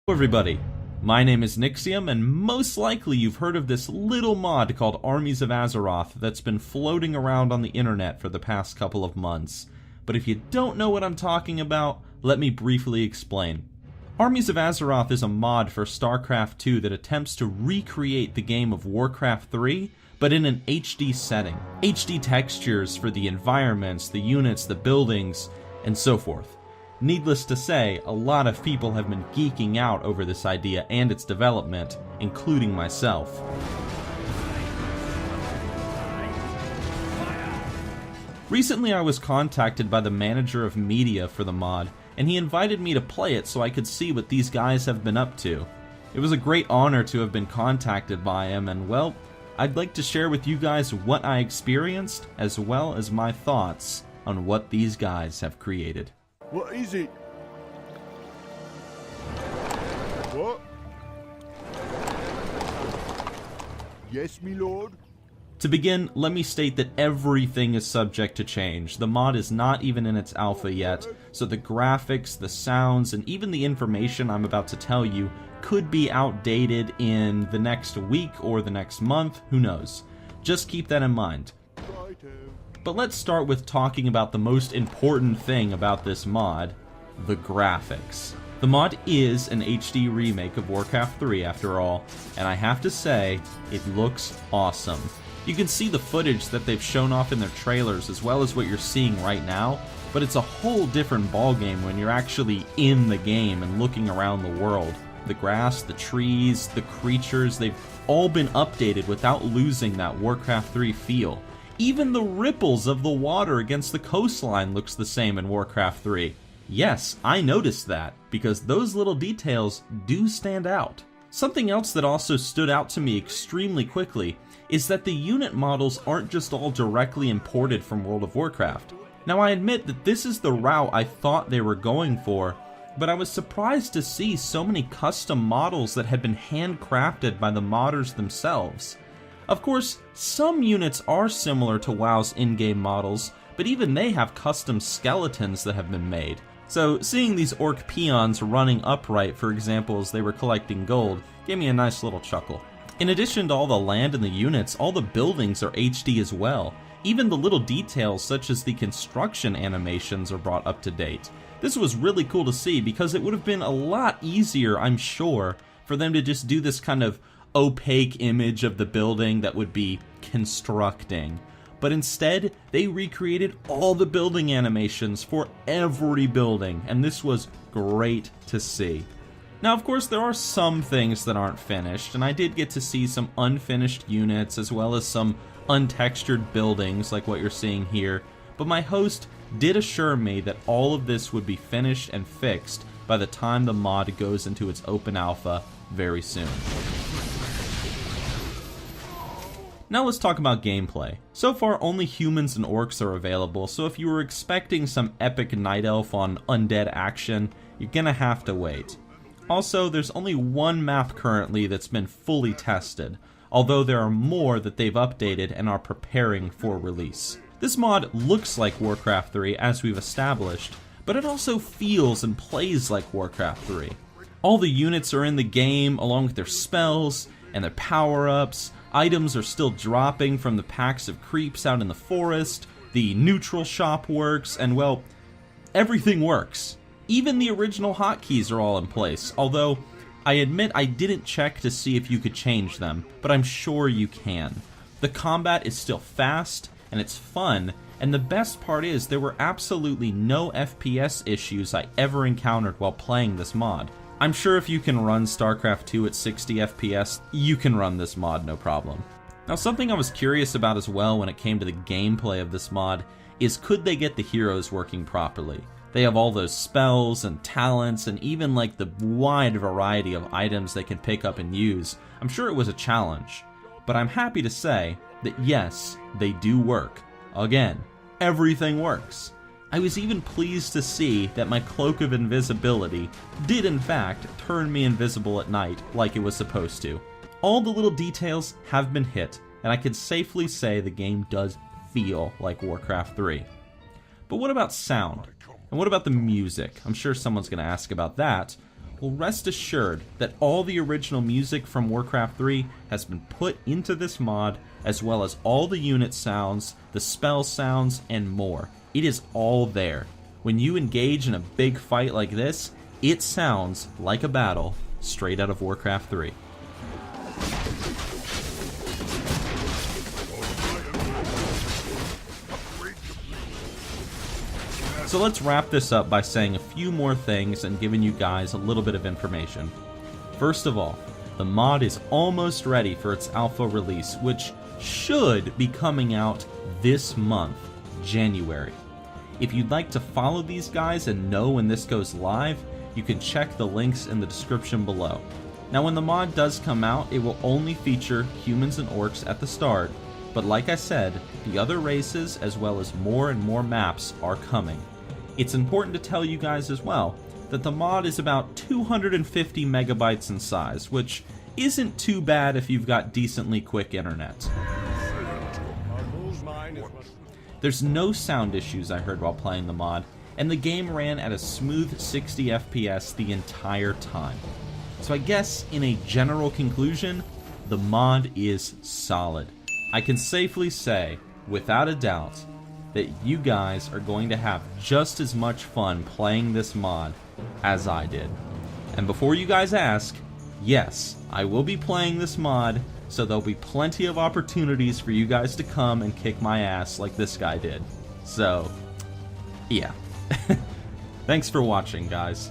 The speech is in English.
Hello everybody, my name is Nixium, and most likely you've heard of this little mod called Armies of Azeroth that's been floating around on the internet for the past couple of months. But if you don't know what I'm talking about, let me briefly explain. Armies of Azeroth is a mod for Starcraft 2 that attempts to recreate the game of Warcraft 3, but in an HD setting. HD textures for the environments, the units, the buildings, and so forth. Needless to say, a lot of people have been geeking out over this idea and its development, including myself. Recently I was contacted by the manager of media for the mod, and he invited me to play it so I could see what these guys have been up to. It was a great honor to have been contacted by him, and well, I'd like to share with you guys what I experienced, as well as my thoughts on what these guys have created. What is it? What? Yes, me lord? To begin, let me state that everything is subject to change. The mod is not even in its alpha yet, so the graphics, the sounds, and even the information I'm about to tell you could be outdated in the next week or the next month, who knows. Just keep that in mind. But let's start with talking about the most important thing about this mod, the graphics. The mod is an HD remake of Warcraft 3 after all, and I have to say, it looks awesome. You can see the footage that they've shown off in their trailers as well as what you're seeing right now, but it's a whole different ballgame when you're actually in the game and looking around the world. The grass, the trees, the creatures, they've all been updated without losing that Warcraft 3 feel. Even the ripples of the water against the coastline looks the same in Warcraft 3. Yes, I noticed that, because those little details do stand out. Something else that also stood out to me extremely quickly is that the unit models aren't just all directly imported from World of Warcraft. Now I admit that this is the route I thought they were going for, but I was surprised to see so many custom models that had been handcrafted by the modders themselves. Of course, some units are similar to WoW's in-game models, but even they have custom skeletons that have been made. So seeing these orc peons running upright, for example, as they were collecting gold, gave me a nice little chuckle. In addition to all the land and the units, all the buildings are HD as well. Even the little details such as the construction animations are brought up to date. This was really cool to see because it would have been a lot easier, I'm sure, for them to just do this kind of opaque image of the building that would be constructing. But instead, they recreated all the building animations for every building, and this was great to see. Now, of course, there are some things that aren't finished, and I did get to see some unfinished units as well as some untextured buildings like what you're seeing here, but my host did assure me that all of this would be finished and fixed by the time the mod goes into its open alpha very soon. Now let's talk about gameplay. So far only humans and orcs are available, so if you were expecting some epic night elf on undead action, you're gonna have to wait. Also, there's only one map currently that's been fully tested, although there are more that they've updated and are preparing for release. This mod looks like Warcraft 3 as we've established, but it also feels and plays like Warcraft 3. All the units are in the game along with their spells and their power-ups. Items are still dropping from the packs of creeps out in the forest, the neutral shop works, and well, everything works. Even the original hotkeys are all in place, although I admit I didn't check to see if you could change them, but I'm sure you can. The combat is still fast, and it's fun, and the best part is there were absolutely no FPS issues I ever encountered while playing this mod. I'm sure if you can run Starcraft 2 at 60 FPS, you can run this mod no problem. Now, something I was curious about as well when it came to the gameplay of this mod is could they get the heroes working properly? They have all those spells and talents and even like the wide variety of items they can pick up and use. I'm sure it was a challenge, but I'm happy to say that yes, they do work. Again, everything works. I was even pleased to see that my cloak of invisibility did in fact turn me invisible at night like it was supposed to. All the little details have been hit, and I can safely say the game does feel like Warcraft 3. But what about sound? And what about the music? I'm sure someone's going to ask about that. Well, rest assured that all the original music from Warcraft 3 has been put into this mod, as well as all the unit sounds, the spell sounds, and more. It is all there. When you engage in a big fight like this, it sounds like a battle straight out of Warcraft 3. So let's wrap this up by saying a few more things and giving you guys a little bit of information. First of all, the mod is almost ready for its alpha release, which should be coming out this month, January. If you'd like to follow these guys and know when this goes live, you can check the links in the description below. Now when the mod does come out, it will only feature humans and orcs at the start, but like I said, the other races as well as more and more maps are coming. It's important to tell you guys as well that the mod is about 250 megabytes in size, which isn't too bad if you've got decently quick internet. There's no sound issues I heard while playing the mod, and the game ran at a smooth 60 FPS the entire time. So I guess in a general conclusion, the mod is solid. I can safely say, without a doubt, that you guys are going to have just as much fun playing this mod as I did. And before you guys ask, yes, I will be playing this mod, so there'll be plenty of opportunities for you guys to come and kick my ass like this guy did. So, yeah. Thanks for watching, guys.